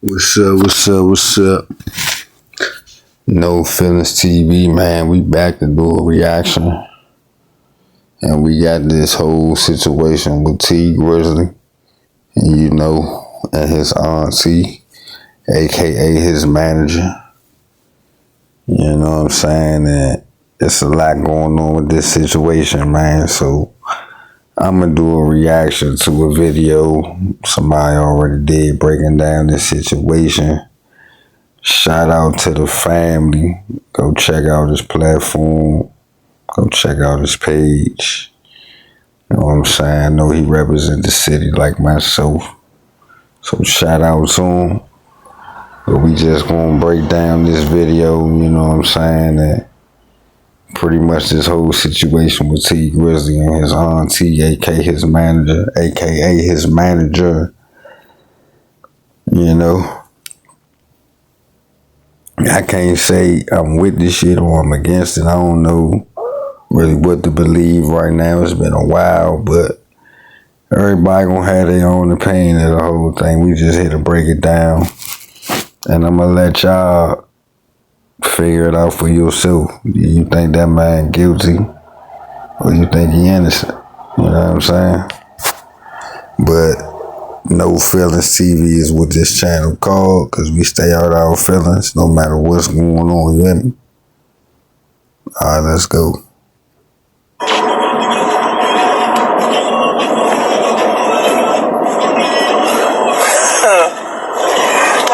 What's up, what's up, what's up? No Feelings TV, man. We back to do a reaction. And we got this whole situation with Tee Grizzley. And and his auntie, aka his manager. You know what I'm saying? And it's a lot going on with this situation, man. So I'm gonna do a reaction to a video somebody already did breaking down this situation. Shout out to the family. Go check out his platform. Go check out his page. You know what I'm saying? I know he represents the city like myself. So shout out to him. But we just gonna break down this video, you know what I'm saying? And pretty much this whole situation with Tee Grizzley and his auntie, aka his manager, you know. I can't say I'm with this shit or I'm against it. I don't know really what to believe right now. It's been a while, but everybody gonna have their own opinion of the whole thing. We just here to break it down. And I'm gonna let y'all figure it out for yourself. Do you think that man guilty or you think he innocent? You know what I'm saying? But No Feelings TV is what this channel called, because we stay out our feelings no matter what's going on, you hear me? Alright, let's go.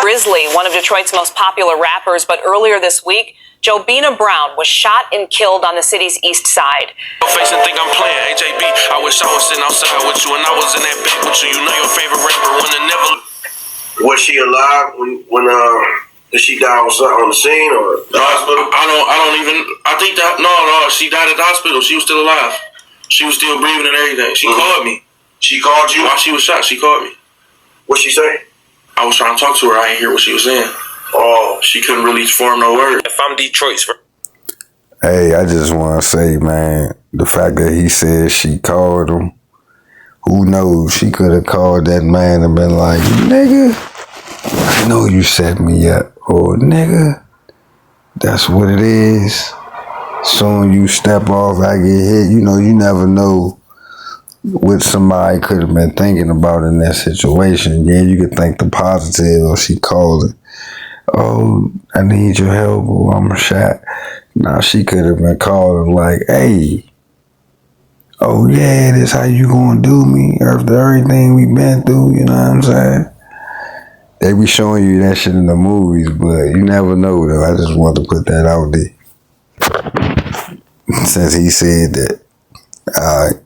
Grizzley, one of Detroit's most popular rappers, but earlier this week, Jobina was shot and killed on the city's east side. Face and think I'm playing AJB. I wish I was sitting outside with you and I was in that bed with you. You know your favorite rapper when it never. Was she alive when did she die on the scene or the hospital? I don't even. I think that no. She died at the hospital. She was still alive. She was still breathing and everything. She called me. She called you while she was shot. She called me. What'd she say? I was trying to talk to her. I didn't hear what she was saying. Oh, she couldn't really form no word. If I'm Detroit's. Hey, I just want to say, man, the fact that he said she called him, who knows? She could have called that man and been like, nigga, I know you set me up. Or, nigga, that's what it is. Soon you step off, I get hit. You know, you never know what somebody could have been thinking about in that situation. Yeah, you could think the positive, or she called it. Oh, I need your help, or I'm shot. Now she could have been calling like, hey, oh yeah, this how you gonna do me after everything we been through, you know what I'm saying? They be showing you that shit in the movies, but you never know though. I just want to put that out there. Since he said that. Alright.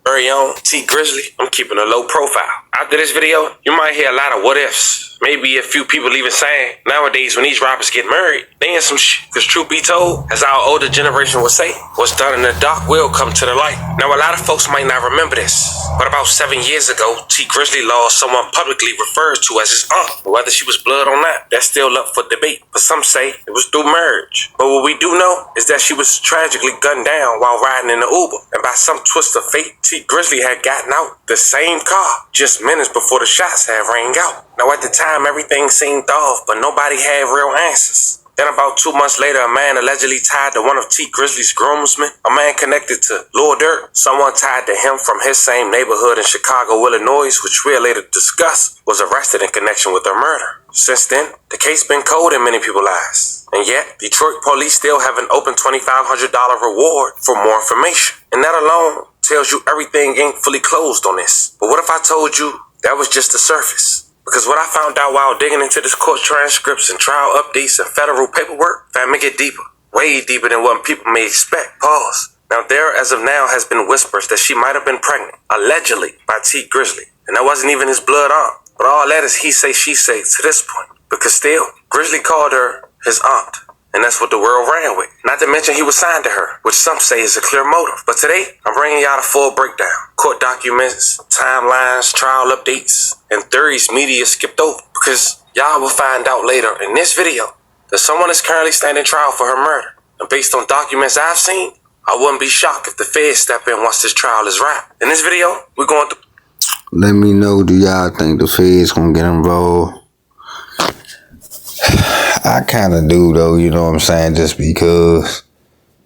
Very own Tee Grizzley. I'm keeping a low profile. After this video, you might hear a lot of what ifs. Maybe a few people even saying, nowadays when these rappers get married, they in some shit. Because truth be told, as our older generation would say, what's done in the dark will come to the light. Now a lot of folks might not remember this, but about 7 years ago, Tee Grizzley lost someone publicly referred to as his aunt. Whether she was blood or not, that's still up for debate. But some say it was through marriage. But what we do know is that she was tragically gunned down while riding in the Uber. And by some twist of fate, Tee Grizzley had gotten out the same car just minutes before the shots had rang out. Now at the time, everything seemed off, but nobody had real answers. Then about 2 months later, a man allegedly tied to one of Tee Grizzley's groomsmen, a man connected to Lil Durk, someone tied to him from his same neighborhood in Chicago, Illinois, which we'll later discuss, was arrested in connection with her murder. Since then, the case been cold in many people's eyes. And yet, Detroit police still have an open $2,500 reward for more information. And that alone tells you everything ain't fully closed on this. But what if I told you that was just the surface? Because what I found out while digging into this court transcripts and trial updates and federal paperwork, that make it deeper, way deeper than what people may expect. Pause. Now there, as of now, has been whispers that she might have been pregnant, allegedly, by Tee Grizzley. And that wasn't even his blood aunt. But all that is he say, she say to this point. Because still, Grizzley called her his aunt. And that's what the world ran with. Not to mention he was signed to her, which some say is a clear motive. But today, I'm bringing y'all the full breakdown. Court documents, timelines, trial updates, and theories media skipped over. Because y'all will find out later in this video that someone is currently standing trial for her murder. And based on documents I've seen, I wouldn't be shocked if the feds step in once this trial is wrapped. In this video, we're going through... Let me know, do y'all think the feds gonna get involved? I kind of do though, you know what I'm saying? Just because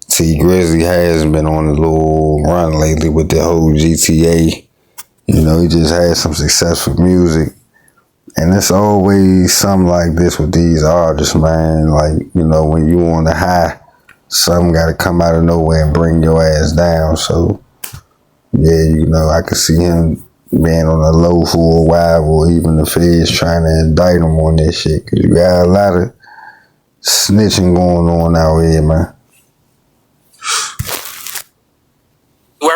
Tee Grizzley has been on a little run lately with the whole GTA. You know, he just had some successful music. And it's always something like this with these artists, man. Like, you know, when you on the high, something got to come out of nowhere and bring your ass down. So, yeah, you know, I could see him being on the low for a while, or even the feds trying to indict him on this shit. Because you got a lot of snitching going on out here, man.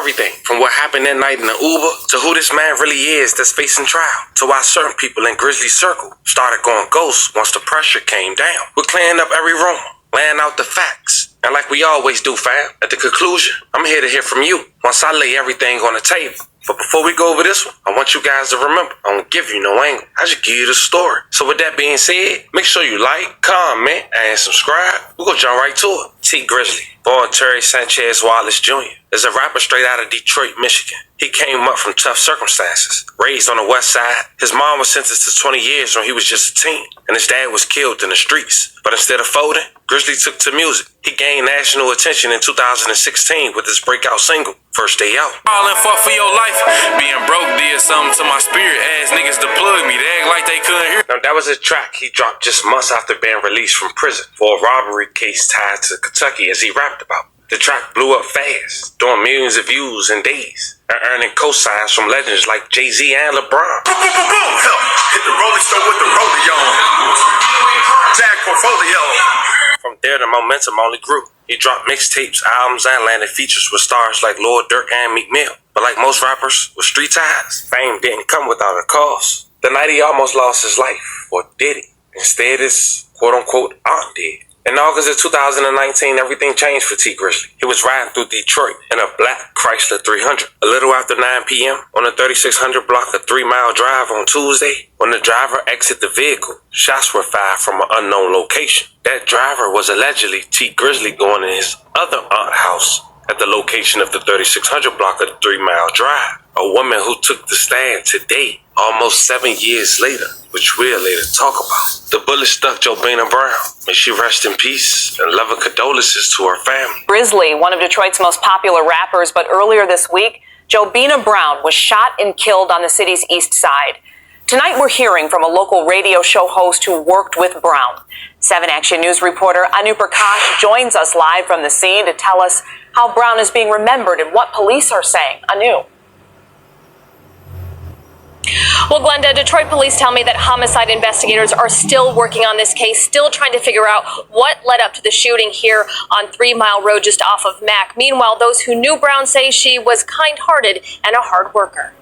Everything from what happened that night in the Uber to who this man really is that's facing trial, to why certain people in Grizzly's circle started going ghost once the pressure came down. We're clearing up every rumor, laying out the facts, and like we always do, fam, at the conclusion, I'm here to hear from you once I lay everything on the table. But before we go over this one, I want you guys to remember, I don't give you no angle. I just give you the story. So with that being said, make sure you like, comment, and subscribe. We're gonna jump right to it. Tee Grizzley, born Terry Sanchez Wallace Jr., is a rapper straight out of Detroit, Michigan. He came up from tough circumstances. Raised on the west side, his mom was sentenced to 20 years when he was just a teen, and his dad was killed in the streets. But instead of folding, Grizzley took to music. He gained national attention in 2016 with his breakout single, First Day Out. All in for your life. Being broke did something to my spirit. Ass niggas to plug me. They act like they couldn't hear. Now, that was a track he dropped just months after being released from prison for a robbery case tied to Kentucky, as he rapped about. The track blew up fast, doing millions of views in days, and earning cosigns from legends like Jay-Z and LeBron. Hit the rolling stone with the rollie on. Jack portfolio. From there, the momentum only grew. He dropped mixtapes, albums, and landed features with stars like Lord Durk and Meek Mill. But like most rappers with street ties, fame didn't come without a cost. The night he almost lost his life, or did he? Instead, his quote-unquote aunt did. In August of 2019, everything changed for Tee Grizzley. He was riding through Detroit in a black Chrysler 300. A little after 9 p.m. on the 3600 block, a 3-mile drive on Tuesday, when the driver exited the vehicle, shots were fired from an unknown location. That driver was allegedly Tee Grizzley going to his other aunt's house at the location of the 3600 block of the 3-mile drive. A woman who took the stand today, almost 7 years later, which we'll later talk about. The bullet stuck Jobina Brown. May she rest in peace, and love and condolences to her family. Grizzley, one of Detroit's most popular rappers, but earlier this week, Jobina Brown was shot and killed on the city's east side. Tonight we're hearing from a local radio show host who worked with Brown. 7 Action News reporter Anu Prakash joins us live from the scene to tell us how Brown is being remembered and what police are saying. Anu. Well, Glenda, Detroit police tell me that homicide investigators are still working on this case, still trying to figure out what led up to the shooting here on 3 Mile Road just off of Mack. Meanwhile, those who knew Brown say she was kind-hearted and a hard worker.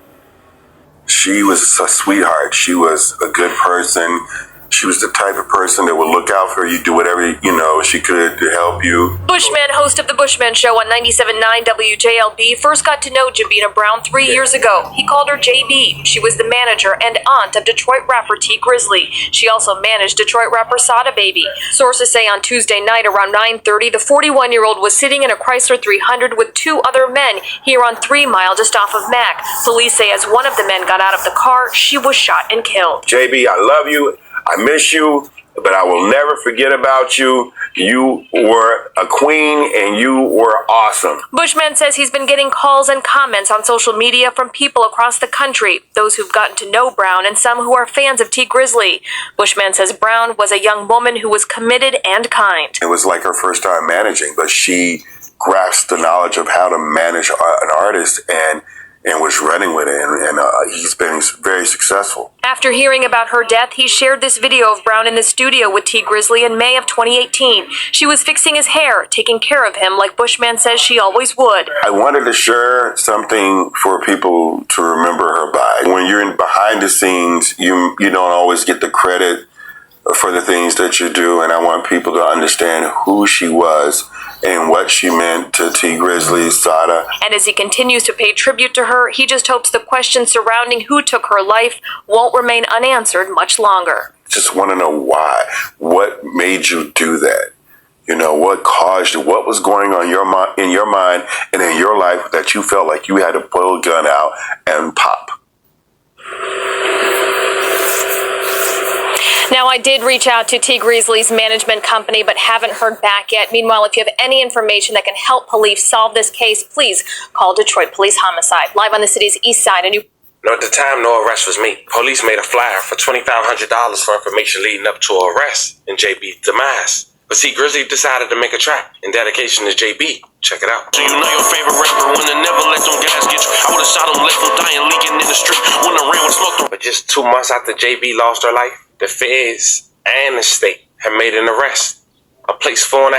She was a sweetheart. She was a good person. She was the type of person that would look out for you, do whatever, she could to help you. Bushman, host of The Bushman Show on 97.9 WJLB, first got to know Jobina Brown 3 years ago. He called her JB. She was the manager and aunt of Detroit rapper Tee Grizzley. She also managed Detroit rapper Sada Baby. Sources say on Tuesday night around 9:30, the 41-year-old was sitting in a Chrysler 300 with 2 other men here on 3 Mile just off of Mack. Police say as one of the men got out of the car, she was shot and killed. JB, I love you. I miss you, but I will never forget about you. You were a queen and you were awesome. Bushman says he's been getting calls and comments on social media from people across the country, those who've gotten to know Brown and some who are fans of Tee Grizzley. Bushman says Brown was a young woman who was committed and kind. It was like her first time managing, but she grasped the knowledge of how to manage an artist and was running with it, and he's been very successful. After hearing about her death, he shared this video of Brown in the studio with Tee Grizzley in May of 2018. She was fixing his hair, taking care of him like Bushman says she always would. I wanted to share something for people to remember her by. When you're behind the scenes, you don't always get the credit for the things that you do, and I want people to understand who she was and what she meant to Tee Grizzley, Sada. And as he continues to pay tribute to her, he just hopes the questions surrounding who took her life won't remain unanswered much longer. Just want to know why. What made you do that? What caused you? What was going on in your mind and in your life that you felt like you had to pull a gun out and pop? Now, I did reach out to Tee Grizzley's management company, but haven't heard back yet. Meanwhile, if you have any information that can help police solve this case, please call Detroit Police Homicide. Live on the city's east side, a new... No, at the time, no arrest was made. Police made a flyer for $2,500 for information leading up to an arrest in JB's demise. But Tee Grizzley decided to make a track in dedication to JB. Check it out. So you know your favorite rapper when they never let them guys get you. I would've shot him, left him dying, leaking in the street. When the rain was smoking. But just 2 months after JB lost her life, the feds and the state had made an arrest. A place 4.5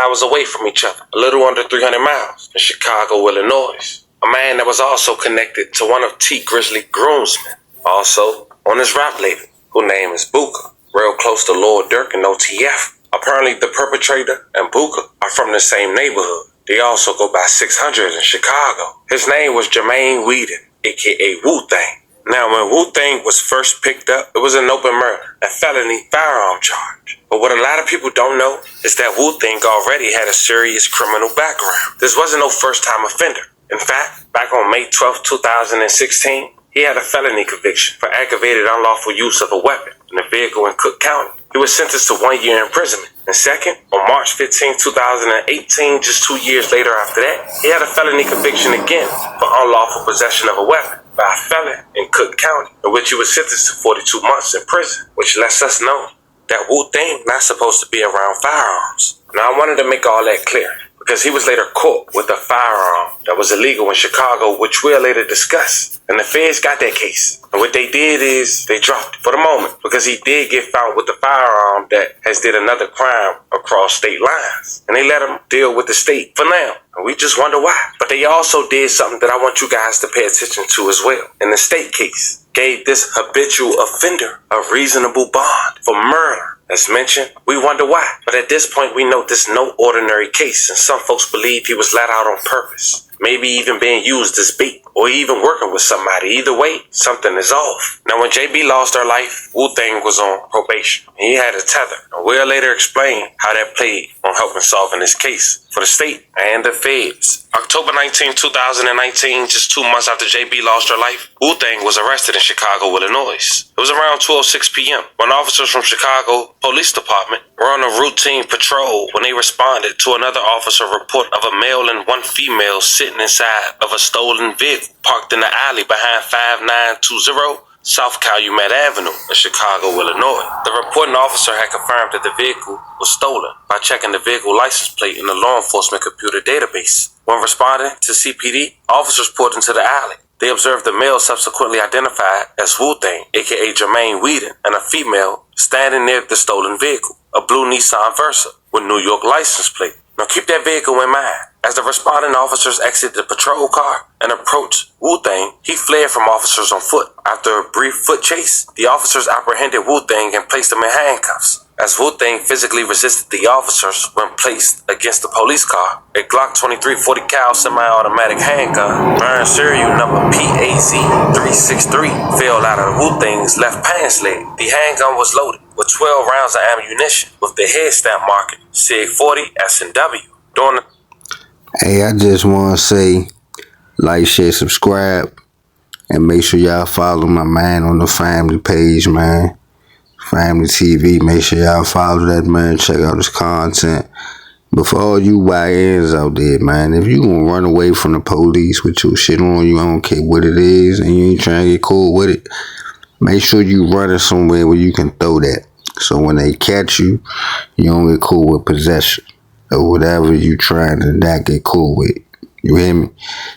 hours away from each other, a little under 300 miles, in Chicago, Illinois. A man that was also connected to one of Tee Grizzley's groomsmen, also on his rap label, whose name is Booker, real close to Lord Durk and OTF. Apparently, the perpetrator and Booker are from the same neighborhood. They also go by 600 in Chicago. His name was Jermaine Whedon, aka Wu-Tang. Now, when Wu-Tang was first picked up, it was an open murder, a felony firearm charge. But what a lot of people don't know is that Wu-Tang already had a serious criminal background. This wasn't no first-time offender. In fact, back on May 12, 2016, he had a felony conviction for aggravated unlawful use of a weapon in a vehicle in Cook County. He was sentenced to 1 year imprisonment. And second, on March 15, 2018, just 2 years later after that, he had a felony conviction again for unlawful possession of a weapon by a felon in Cook County, in which he was sentenced to 42 months in prison, which lets us know that Wu-Tang not supposed to be around firearms. Now, I wanted to make all that clear, because he was later caught with a firearm that was illegal in Chicago, which we'll later discuss. And the feds got that case. And what they did is they dropped it for the moment, because he did get found with a firearm that has did another crime across state lines. And they let him deal with the state for now. And we just wonder why. But they also did something that I want you guys to pay attention to as well. In the state case, gave this habitual offender a reasonable bond for murder. As mentioned, we wonder why. But at this point, we know this is no ordinary case, and some folks believe he was let out on purpose. Maybe even being used as bait, or even working with somebody. Either way, something is off. Now, when JB lost her life, Wu-Tang was on probation. He had a tether. And we'll later explain how that played on helping solving this case for the state and the feds. October 19, 2019, just 2 months after JB lost her life, Wu-Tang was arrested in Chicago, Illinois. It was around 12:06 p.m. when officers from Chicago Police Department were on a routine patrol when they responded to another officer report of a male and one female sitting inside of a stolen vehicle parked in the alley behind 5920 South Calumet Avenue in Chicago, Illinois. The reporting officer had confirmed that the vehicle was stolen by checking the vehicle license plate in the law enforcement computer database. When responding to CPD, officers pulled into the alley. They observed the male subsequently identified as Wu-Tang, aka Jermaine Whedon, and a female standing near the stolen vehicle, a blue Nissan Versa with New York license plate. Now keep that vehicle in mind. As the responding officers exited the patrol car and approached Wu-Tang, he fled from officers on foot. After a brief foot chase, the officers apprehended Wu-Tang and placed him in handcuffs. As Wu-Tang physically resisted the officers when placed against the police car, a Glock 23 40 cal semi-automatic handgun, bearing serial number PAZ-363, fell out of Wu-Tang's left pants leg. The handgun was loaded with 12 rounds of ammunition with the head stamp marking SIG 40 S&W. During the Hey, I just want to say, like, share, subscribe, and make sure y'all follow my man on the family page, man. Family TV. Make sure y'all follow that, man. Check out his content. But for all you YNs out there, man, if you gonna run away from the police with your shit on you, I don't care what it is, and you ain't trying to get caught with it, make sure you running somewhere where you can throw that. So when they catch you, you don't get caught with possession or whatever you trying to not get caught with. You hear me?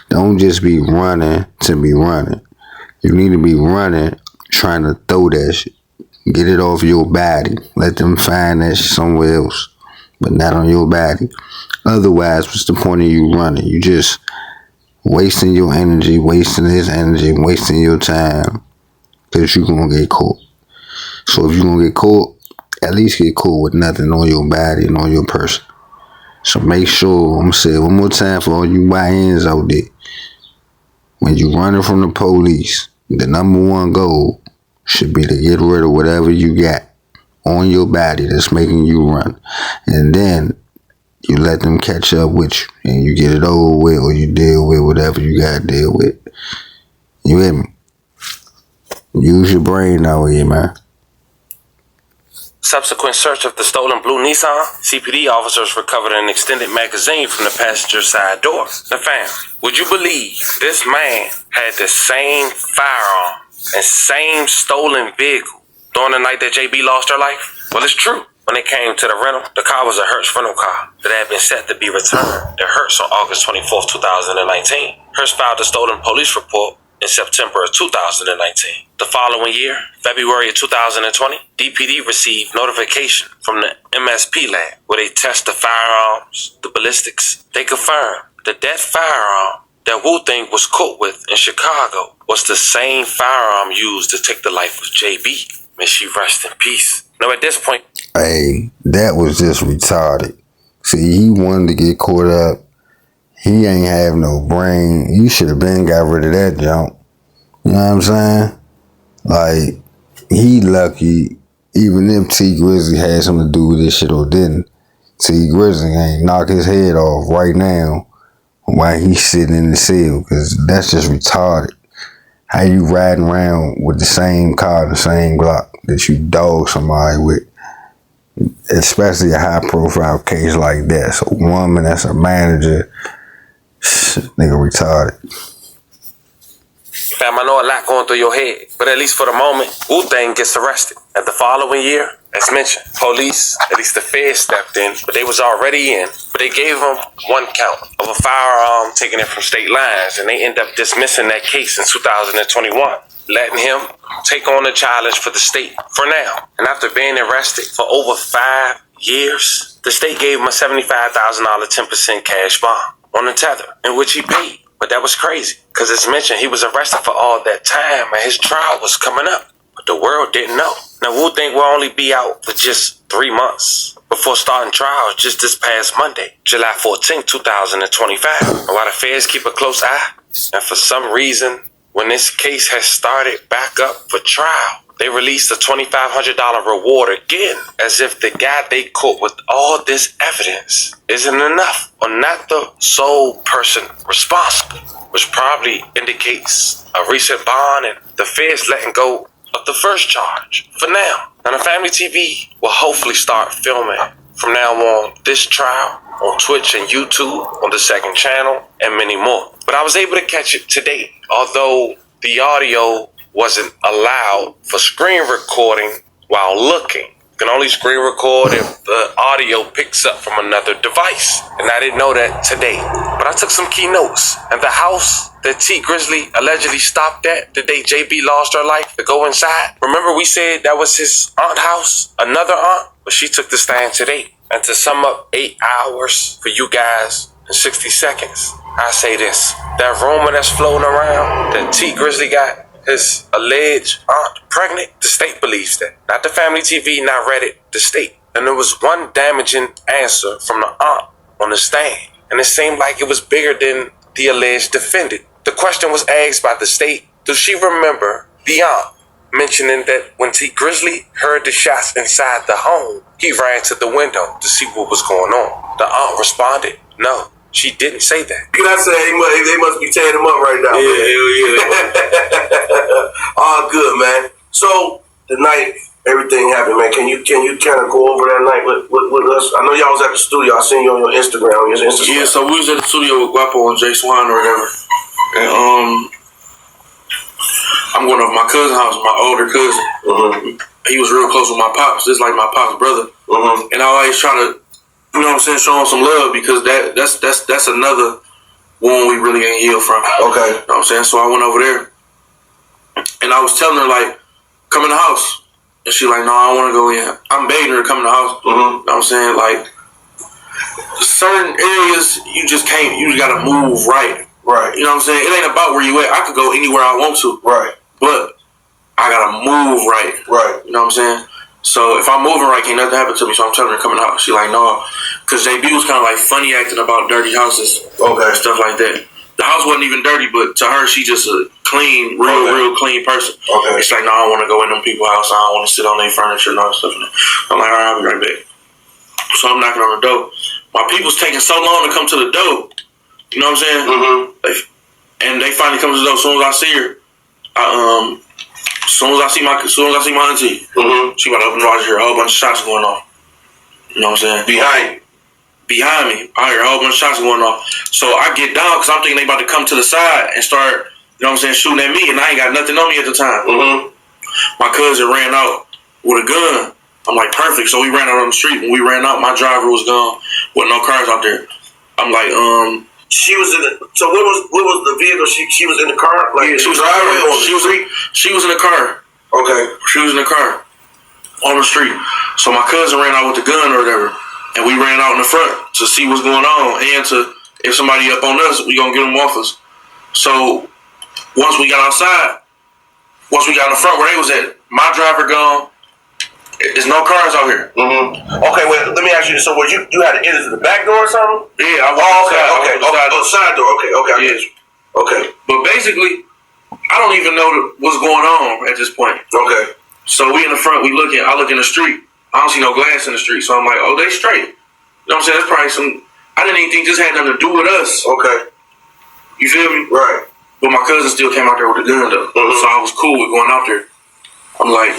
Don't just be running to be running. You need to be running trying to throw that shit. Get it off your body. Let them find that shit somewhere else, but not on your body. Otherwise, what's the point of you running? You just wasting your energy, wasting his energy, wasting your time, because you're going to get caught. So if you're going to get caught, at least get caught with nothing on your body and on your person. So make sure, I'm going to say it one more time for all you YNs out there. When you're running from the police, the number one goal should be to get rid of whatever you got on your body that's making you run. And then you let them catch up with you and you get it over with, or you deal with whatever you got to deal with. You hear me? Use your brain out here, man. subsequent search of the stolen blue Nissan, CPD officers recovered an extended magazine from the passenger side door. Now fam, would you believe this man had the same firearm and same stolen vehicle during the night that JB lost her life? Well, it's true. When it came to the rental, the car was a Hertz rental car that had been set to be returned to Hertz on August 24th, 2019. Hertz filed a stolen police report in September of 2019. The following year, February of 2020, DPD received notification from the MSP lab where they test the firearms, the ballistics. They confirmed that that firearm that Wu-Tang was caught with in Chicago was the same firearm used to take the life of JB. May she rest in peace. Now at this point, hey, that was just retarded. See, he wanted to get caught up. He ain't have no brain. You should have been got rid of that junk. You know what I'm saying? Like, he lucky, even if Tee Grizzley had something to do with this shit or didn't. Tee Grizzley ain't knock his head off right now while he's sitting in the cell, because that's just retarded. How you riding around with the same car, the same Glock that you dog somebody with, especially a high profile case like that. So a woman that's a manager, nigga retarded. fam, I know a lot going through your head, but at least for the moment, Wu-Tang gets arrested. And the following year, as mentioned, police, at least the feds stepped in, but they was already in. But they gave him one count of a firearm taking it from state lines, and they end up dismissing that case in 2021, letting him take on the challenge for the state for now. And after being arrested for over 5 years, the state gave him a $75,000 10% cash bond on the tether, in which he paid. But that was crazy, because as mentioned, he was arrested for all that time, and his trial was coming up. But the world didn't know. Now, Wu-Tang will only be out for just 3 months before starting trials just this past Monday, July 14, 2025. And while the feds keep a close eye, and for some reason, when this case has started back up for trial, they released a $2,500 reward again, as if the guy they caught with all this evidence isn't enough, or not the sole person responsible, which probably indicates a recent bond and the feds letting go of the first charge for now. Now, the Family TV will hopefully start filming from now on this trial on Twitch and YouTube, on the second channel, and many more. But I was able to catch it today, although the audio wasn't allowed for screen recording while looking. You can only screen record if the audio picks up from another device. And I didn't know that today. But I took some key notes. And the house that Tee Grizzley allegedly stopped at the day JB lost her life to go inside. Remember we said that was his aunt's house? Another aunt? But she took the stand today. And to sum up 8 hours for you guys in 60 seconds, I say this. That rumor that's floating around that Tee Grizzley got his alleged aunt pregnant, the state believes that. Not the Family TV, not Reddit, the state. And there was one damaging answer from the aunt on the stand. And it seemed like it was bigger than the alleged defendant. The question was asked by the state, does she remember the aunt mentioning that when Tee Grizzley heard the shots inside the home, he ran to the window to see what was going on? The aunt responded, no. She didn't say that. Can I say they must be tearing him up right now? Yeah. All good, man. So the night everything happened, man. Can you kind of go over that night with us? I know y'all was at the studio. I seen you on your Instagram. Yeah, so we was at the studio with Guapo and Jay Swan or whatever. And I'm going over my cousin's house, my older cousin. Mm-hmm. He was real close with my pops. Just like my pop's brother. Mm-hmm. And I always try to, you know what I'm saying, show him some love, because that's another wound we really ain't healed from. Okay. You know what I'm saying? So I went over there and I was telling her, like, come in the house. And she like, no, I don't want to go in. I'm begging her to come in the house. Mm-hmm. You know what I'm saying? Like, certain areas you just gotta move right. Right. You know what I'm saying? It ain't about where you at. I could go anywhere I want to. Right. But I gotta move right. Right. You know what I'm saying? So if I'm moving right, can't nothing happen to me. So I'm telling her to come in the house. She like, no. Because JB was kind of like funny acting about dirty houses. Okay. And stuff like that. The house wasn't even dirty, but to her, she just a clean, real clean person. Okay. It's like, no, I don't want to go in them people's house. I don't want to sit on their furniture and all that stuff. I'm like, all right, I'll be right back. So I'm knocking on the door. My people's taking so long to come to the door. You know what I'm saying? Mm-hmm. And they finally come to the door. As soon as I see her, I soon as I see my auntie, she about to open the door. I just hear a whole bunch of shots going off. You know what I'm saying? Behind me, I hear a whole bunch of shots going off. So I get down because I'm thinking they about to come to the side and start, you know what I'm saying, shooting at me, and I ain't got nothing on me at the time. My cousin ran out with a gun. I'm like, perfect. So we ran out on the street. When we ran out, my driver was gone with no cars out there. I'm like, She was in the. So what was the vehicle? She was in the car. Like yeah, she was driving on the street. She was in the car. Okay. She was in the car on the street. So my cousin ran out with the gun or whatever, and we ran out in the front to see what's going on, and to if somebody up on us, we gonna get them off us. So once we got outside, once we got in the front where they was at, my driver gone. There's no cars out here. Okay, wait. Let me ask you this. So, was you had to enter to the back door or something? Yeah, I was. Side door. Okay. I get you. Okay. But basically, I don't even know what's going on at this point. Okay. So we in the front, I look in the street. I don't see no glass in the street. So I'm like, oh, they straight. You know what I'm saying? That's probably some. I didn't even think this had nothing to do with us. Okay. You feel me? Right. But my cousin still came out there with a gun though. So I was cool with going out there. I'm like,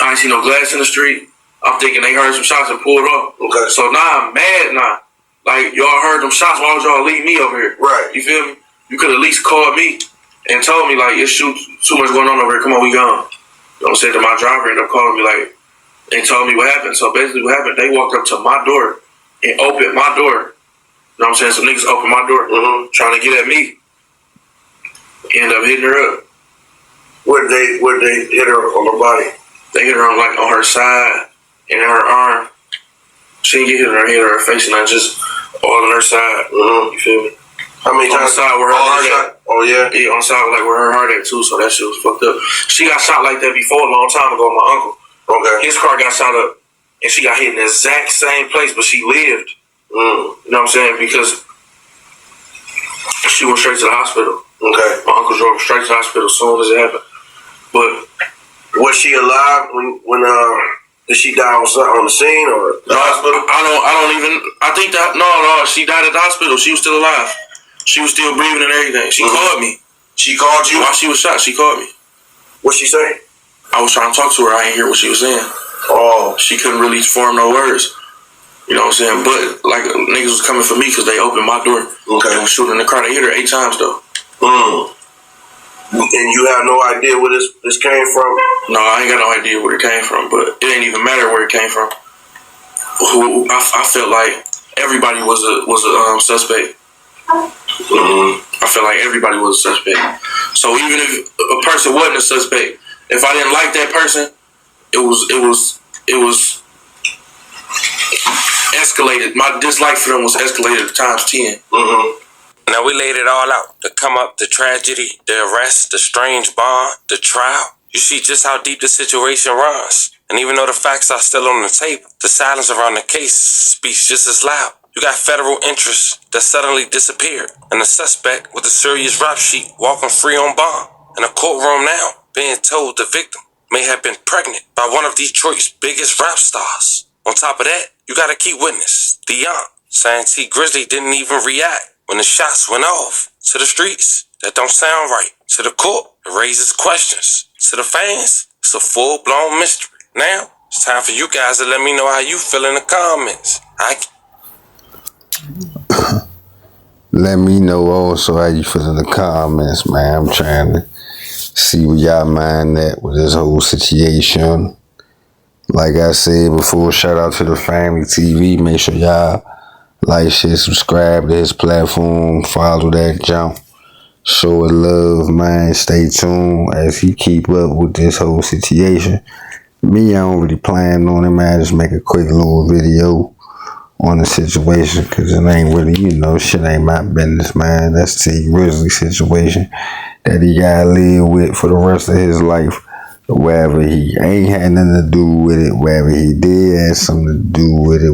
I ain't see no glass in the street. I'm thinking they heard some shots and pulled off. Okay. So now I'm mad now. Like, y'all heard them shots. Why would y'all leave me over here? Right. You feel me? You could at least called me and told me, like, it's too much going on over here. Come on, we gone. You know what I'm saying? To my driver ended up calling me, like, and told me what happened. So basically what happened, they walked up to my door and opened my door. You know what I'm saying? Some niggas opened my door trying to get at me. End up hitting her up. Where'd they hit her on her body? They hit her on her side and in her arm. She didn't get hit in her head or her face, and I just all on her side. You feel me? How many times? On the side where her heart at. Oh yeah. Yeah, on the side like where her heart at too. So that shit was fucked up. She got shot like that before a long time ago. My uncle. Okay. His car got shot up, and she got hit in the exact same place, but she lived. You know what I'm saying? Because she went straight to the hospital. Okay. My uncle drove straight to the hospital as soon as it happened. But was she alive when did she die on the scene or the hospital? I don't even. I think that no. She died at the hospital. She was still alive. She was still breathing and everything. She called me. She called you while she was shot. She called me. What'd she say? I was trying to talk to her. I didn't hear what she was saying. Oh, she couldn't really form no words. You know what I'm saying? But like niggas was coming for me because they opened my door. Okay. They was shooting in the car. They hit her 8 times though. And you have no idea where this came from? No, I ain't got no idea where it came from, but it ain't even matter where it came from. I felt like everybody was a suspect. I felt like everybody was a suspect. So even if a person wasn't a suspect, if I didn't like that person, it was escalated. My dislike for them was escalated times 10. Now we laid it all out. The come up, the tragedy, the arrest, the strange bond, the trial. You see just how deep the situation runs. And even though the facts are still on the table, the silence around the case speaks just as loud. You got federal interests that suddenly disappeared, and the suspect with a serious rap sheet walking free on bond. In a courtroom now, being told the victim may have been pregnant by one of Detroit's biggest rap stars. On top of that, you got a key witness, the aunt, saying Tee Grizzley didn't even react when the shots went off. To the streets, that don't sound right. To the court, it raises questions. To the fans, it's a full-blown mystery. Now, it's time for you guys to let me know how you feel in the comments. Let me know also how you feel in the comments, man. I'm trying to see where y'all mind at with this whole situation. Like I said before, shout out to the Family TV. Make sure y'all like, share, subscribe to his platform. Follow that jump. Show it love, man. Stay tuned as he keep up with this whole situation. Me, I don't really plan on it, man. Just make a quick little video on the situation, because it ain't really, shit ain't my business, man. That's Tee Grizzley situation that he gotta live with for the rest of his life. Wherever he ain't had nothing to do with it, wherever he did have something to do with it,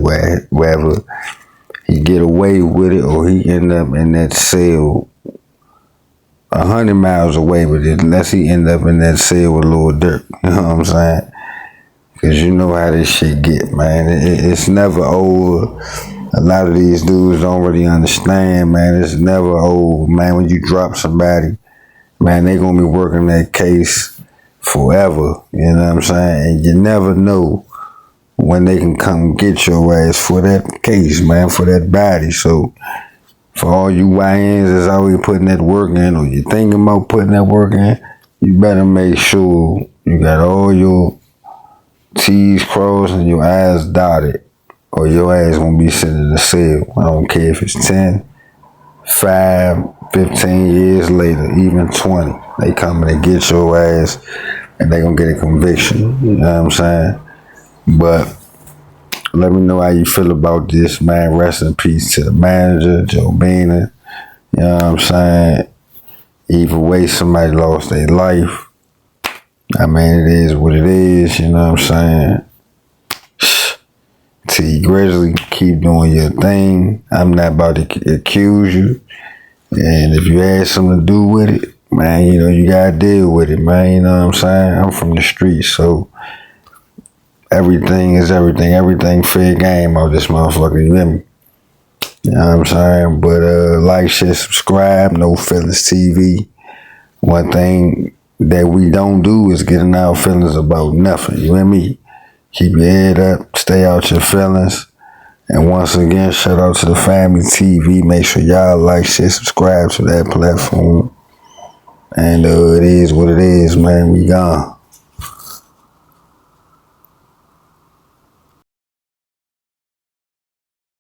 wherever he get away with it, or he end up in that cell 100 miles away with it, unless he end up in that cell with Lil Durk. You know what I'm saying? Because you know how this shit get, man. It's never over. A lot of these dudes don't really understand, man. It's never over, man. When you drop somebody, man, they gonna be working that case forever. You know what I'm saying? And you never know when they can come get your ass for that case, man, for that body. So for all you YNs that's always putting that work in, or you thinking about putting that work in, you better make sure you got all your T's crossed and your I's dotted, or your ass gonna be sitting in the cell. I don't care if it's 10, 5, 15 years later, even 20. They coming to get your ass and they gonna get a conviction. You know what I'm saying? But let me know how you feel about this, man. Rest in peace to the manager, Jobina. You know what I'm saying? Either way, somebody lost their life. I mean, it is what it is, you know what I'm saying? Tee Grizzley, keep doing your thing. I'm not about to accuse you. And if you had something to do with it, man, you know, you gotta deal with it, man. You know what I'm saying? I'm from the streets, so everything is everything. Everything fair game out this motherfucker, you hear me? You know what I'm saying? But like, share, subscribe, No Feelings TV. One thing that we don't do is get in our feelings about nothing, you hear me? Keep your head up, stay out your feelings. And once again, shout out to the Family TV. Make sure y'all like, share, subscribe to that platform. And it is what it is, man. We gone.